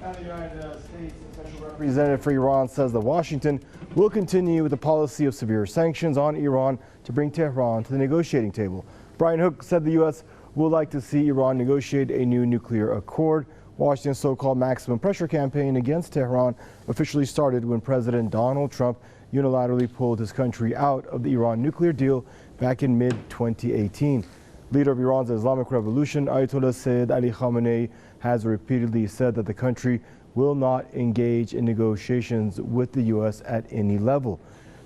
And the United States Special Representative for Iran says that Washington will continue with the policy of severe sanctions on Iran to bring Tehran to the negotiating table. Brian Hook said the U.S. would like to see Iran negotiate a new nuclear accord. Washington's so-called maximum pressure campaign against Tehran officially started when President Donald Trump unilaterally pulled his country out of the Iran nuclear deal back in mid-2018. Leader of Iran's Islamic Revolution, Ayatollah Sayyid Ali Khamenei, has repeatedly said that the country will not engage in negotiations with the U.S. at any level.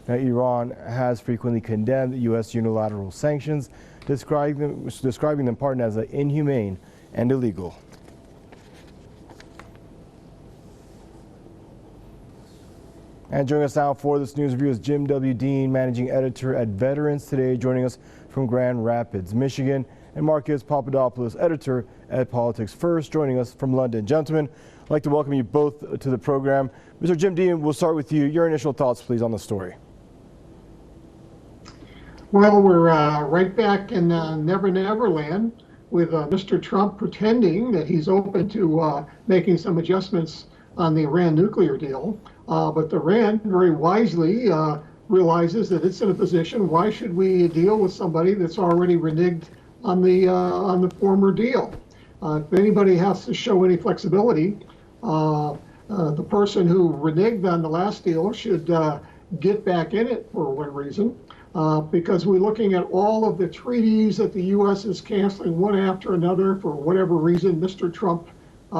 Now, Iran has frequently condemned U.S. unilateral sanctions, describing them, as inhumane and illegal. And joining us now for this news review is Jim W. Dean, managing editor at Veterans Today, joining us from Grand Rapids, Michigan, and Marcus Papadopoulos, editor at Politics First, joining us from London. Gentlemen, I'd like to welcome you both to the program. Mr. Jim Dean, we'll start with you. Your initial thoughts, please, on the story. Well, we're right back in Never Never Land with Mr. Trump pretending that he's open to making some adjustments on the Iran nuclear deal. But Iran very wisely realizes that it's in a position, why should we deal with somebody that's already reneged on the former deal? If anybody has to show any flexibility, the person who reneged on the last deal should get back in it for one reason, because we're looking at all of the treaties that the U.S. is canceling one after another for whatever reason Mr. Trump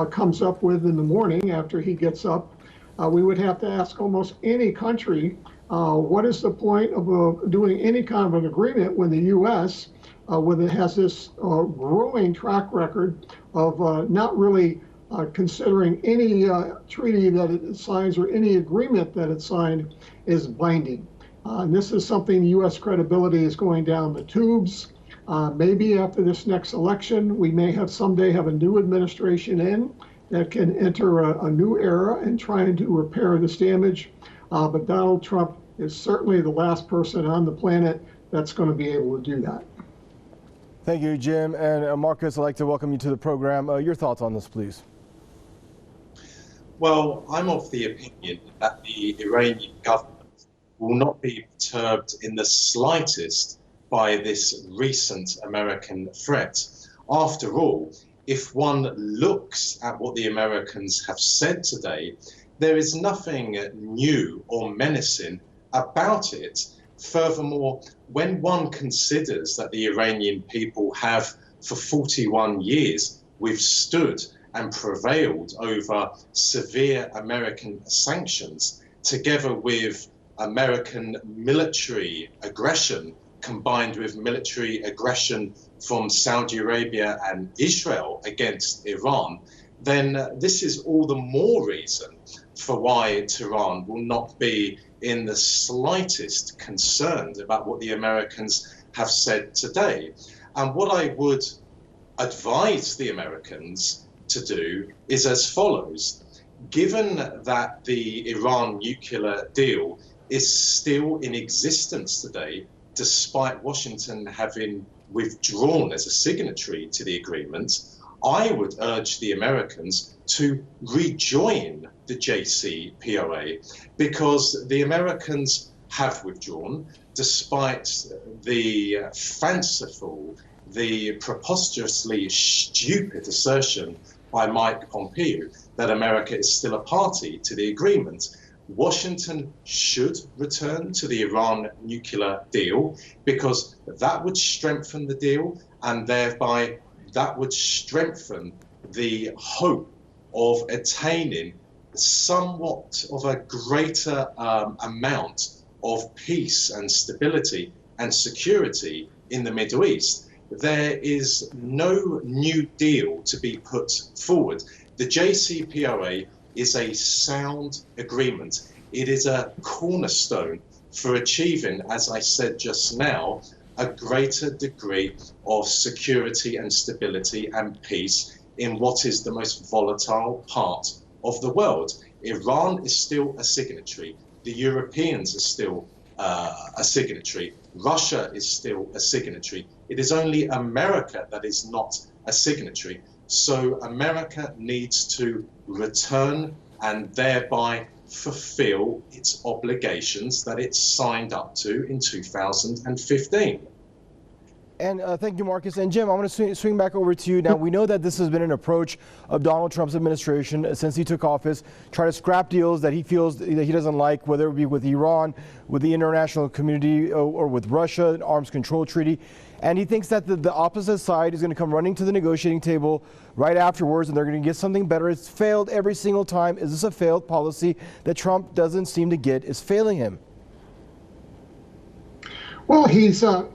comes up with in the morning after he gets up. We would have to ask almost any country, what is the point of doing any kind of an agreement when the U.S., when it has this growing track record of not really considering any treaty that it signs or any agreement that it signed is binding. And this is something U.S. credibility is going down the tubes. Maybe after this next election, we may have someday have a new administration in that can enter a new era and trying to repair this damage. But Donald Trump is certainly the last person on the planet that's going to be able to do that. Thank you, Jim. And Marcus, I'd like to welcome you to the program. Your thoughts on this, please. Well, I'm of the opinion that the Iranian government will not be perturbed in the slightest by this recent American threat. After all, if one looks at what the Americans have said today, there is nothing new or menacing about it. Furthermore, when one considers that the Iranian people have for 41 years withstood and prevailed over severe American sanctions, together with American military aggression combined with military aggression from Saudi Arabia and Israel against Iran, then this is all the more reason for why Tehran will not be in the slightest concerned about what the Americans have said today. And what I would advise the Americans to do is as follows. Given that the Iran nuclear deal is still in existence today, despite Washington having withdrawn as a signatory to the agreement, I would urge the Americans to rejoin the JCPOA, because the Americans have withdrawn despite the fanciful, the preposterously stupid assertion by Mike Pompeo that America is still a party to the agreement. Washington should return to the Iran nuclear deal, because that would strengthen the deal, and thereby that would strengthen the hope of attaining somewhat of a greater amount of peace and stability and security in the Middle East. There is no new deal to be put forward. The JCPOA is a sound agreement. It is a cornerstone for achieving, as I said just now, a greater degree of security and stability and peace in what is the most volatile part of the world. Iran is still a signatory. The Europeans are still a signatory. Russia is still a signatory. It is only America that is not a signatory. So America needs to return and thereby fulfill its obligations that it signed up to in 2015. And thank you, Marcus. And Jim, I want to swing back over to you. Now, we know that this has been an approach of Donald Trump's administration since he took office, try to scrap deals that he feels that he doesn't like, whether it be with Iran, with the international community, or with Russia, an arms control treaty. And he thinks that the opposite side is going to come running to the negotiating table right afterwards, and they're going to get something better. It's failed every single time. Is this a failed policy that Trump doesn't seem to get is failing him? Well, he's a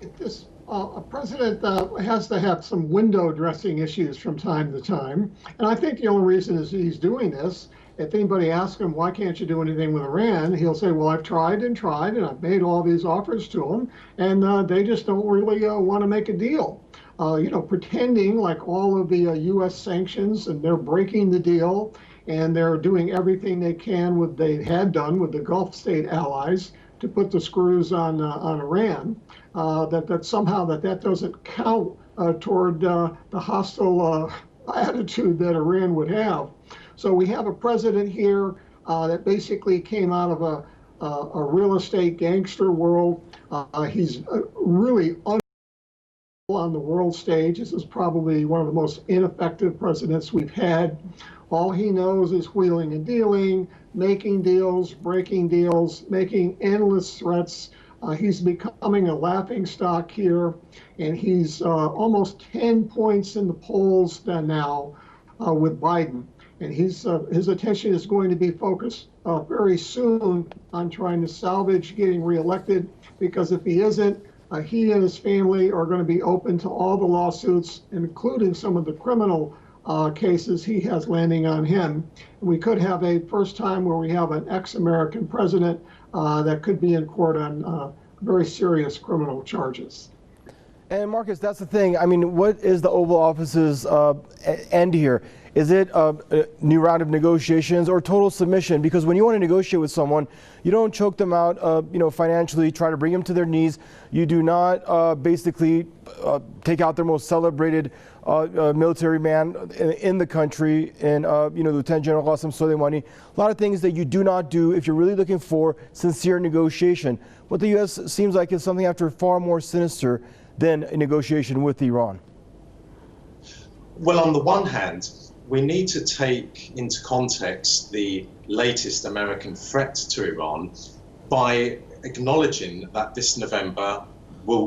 president has to have some window dressing issues from time to time. And I think the only reason is he's doing this, if anybody asks him, why can't you do anything with Iran? He'll say, well, I've tried and I've made all these offers to them, and they just don't really want to make a deal. Pretending like all of the U.S. sanctions, and they're breaking the deal, and they're doing everything they can, they had done with the Gulf state allies, to put the screws on Iran. That somehow that doesn't count toward the hostile attitude that Iran would have. So we have a president here that basically came out of a real estate gangster world. He's really on the world stage. This is probably one of the most ineffective presidents we've had. All he knows is wheeling and dealing, making deals, breaking deals, making endless threats. He's becoming a laughingstock here, and he's almost 10 points in the polls now with Biden. And his attention is going to be focused very soon on trying to salvage getting reelected, because if he isn't, he and his family are going to be open to all the lawsuits, including some of the criminal cases he has landing on him. And we could have a first time where we have an ex-American president that could be in court on very serious criminal charges. And Marcus, that's the thing. I mean, what is the Oval Office's end here? Is it a new round of negotiations or total submission? Because when you want to negotiate with someone, you don't choke them out, financially, try to bring them to their knees. You do not basically take out their most celebrated military man in the country, and Lieutenant General Qasem Soleimani. A lot of things that you do not do if you're really looking for sincere negotiation. What the U.S. seems like is something after far more sinister than a negotiation with Iran. Well, on the one hand, we need to take into context the latest American threat to Iran by acknowledging that this November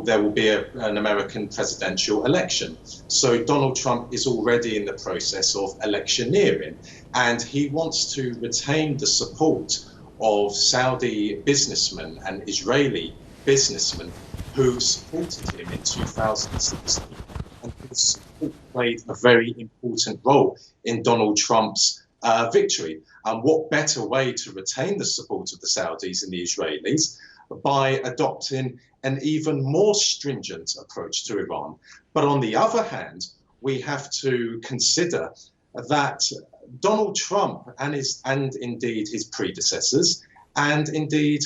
there will be an American presidential election. So Donald Trump is already in the process of electioneering, and he wants to retain the support of Saudi businessmen and Israeli businessmen who supported him in 2016. And his support played a very important role in Donald Trump's victory. And what better way to retain the support of the Saudis and the Israelis by adopting an even more stringent approach to Iran. But on the other hand, we have to consider that Donald Trump and indeed his predecessors, and indeed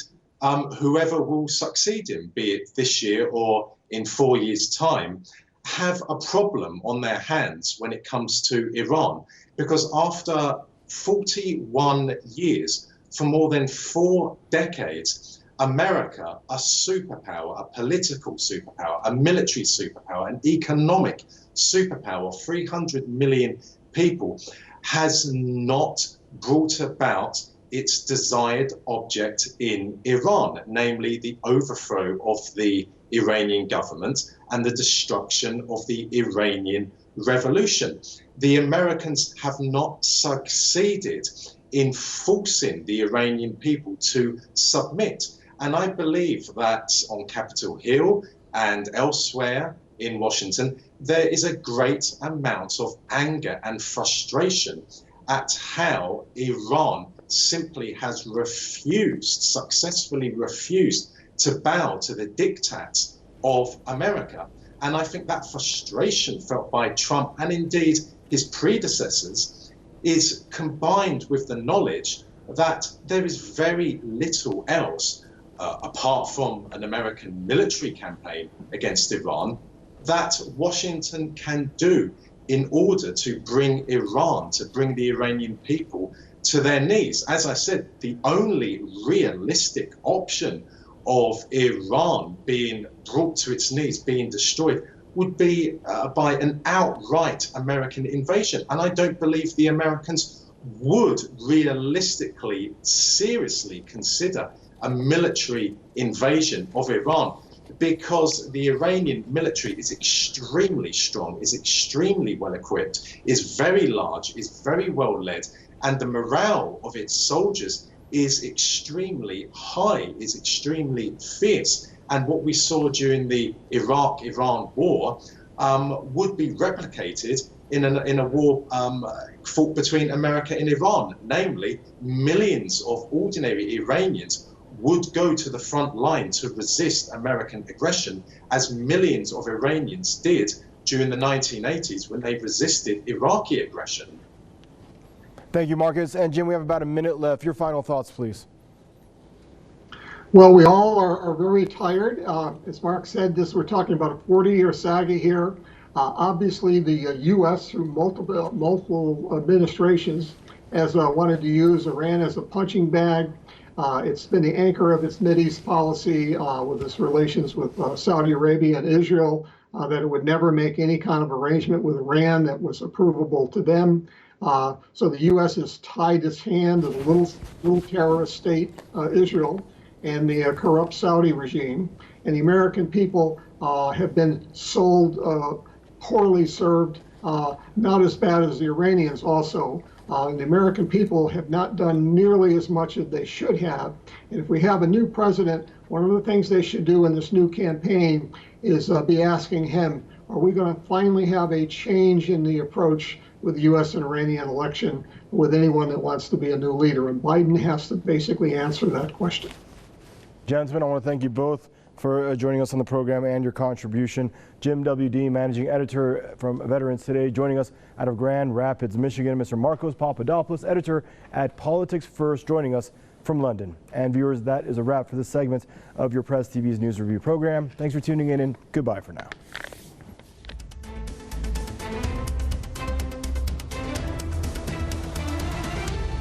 whoever will succeed him, be it this year or in 4 years' time, have a problem on their hands when it comes to Iran. Because after 41 years, for more than 4 decades, America, a superpower, a political superpower, a military superpower, an economic superpower, 300 million people, has not brought about its desired object in Iran, namely the overthrow of the Iranian government and the destruction of the Iranian revolution. The Americans have not succeeded in forcing the Iranian people to submit. And I believe that on Capitol Hill and elsewhere in Washington, there is a great amount of anger and frustration at how Iran simply has successfully refused to bow to the diktats of America. And I think that frustration felt by Trump and indeed his predecessors is combined with the knowledge that there is very little else apart from an American military campaign against Iran that Washington can do in order to bring Iran, to bring the Iranian people to their knees. As I said, the only realistic option of Iran being brought to its knees, being destroyed, would be by an outright American invasion. And I don't believe the Americans would realistically, seriously consider a military invasion of Iran, because the Iranian military is extremely strong, is extremely well equipped, is very large, is very well led, and the morale of its soldiers is extremely high, is extremely fierce. And what we saw during the Iraq-Iran war would be replicated in a war fought between America and Iran. Namely, millions of ordinary Iranians would go to the front line to resist American aggression, as millions of Iranians did during the 1980s when they resisted Iraqi aggression. Thank you, Marcus. And Jim, we have about a minute left. Your final thoughts, please. Well, we all are very tired. As Mark said, we're talking about a 40-year saga here. Obviously, the U.S. through multiple administrations has wanted to use Iran as a punching bag. It's been the anchor of its Mideast policy with its relations with Saudi Arabia and Israel, that it would never make any kind of arrangement with Iran that was approvable to them. So the U.S. has tied its hand to the little terrorist state, Israel, and the corrupt Saudi regime. And the American people have been sold, poorly served, not as bad as the Iranians also. The American people have not done nearly as much as they should have. And if we have a new president, one of the things they should do in this new campaign is be asking him, are we going to finally have a change in the approach with the U.S. and Iranian election with anyone that wants to be a new leader? And Biden has to basically answer that question. Gentlemen, I want to thank you both for joining us on the program and your contribution. Jim W.D., managing editor from Veterans Today, joining us out of Grand Rapids, Michigan. Mr. Marcus Papadopoulos, editor at Politics First, joining us from London. And viewers, that is a wrap for this segment of your Press TV's News Review program. Thanks for tuning in, and goodbye for now.